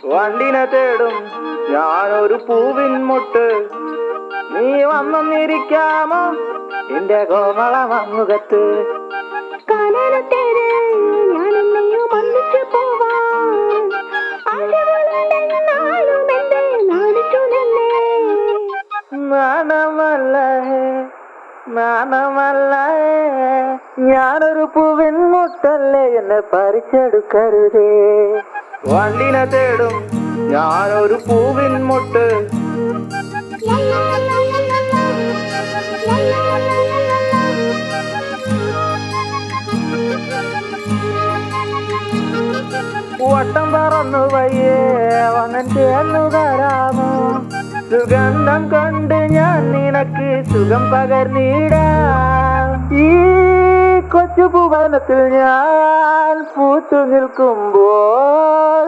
വണ്ടിനെ തേടും ഞാനൊരു പൂവിൻ മുട്ട്. നീ വന്നിരിക്കാമോ എന്റെ കോമള മങ്ങുകത്ത്? നാണമല്ല ഞാനൊരു പൂവിൻ മുട്ടല്ലേ, എന്നെ പറിച്ചെടുക്കരുതേ. വണ്ടിനെ തേടും ഞാനൊരു പൂവിൻ മുട്ട്. വട്ടം പറന്നു വയ്യേ വന്നൻ ചേർന്നു തരാമോ? സുഗന്ധം കൊണ്ട് ഞാൻ നിനക്ക് സുഖം പകർന്നിടാം. ഈ കൊച്ചു ഭുവനത്തിൽ ഞാൻ പൂത്തു നിൽക്കുമ്പോൾ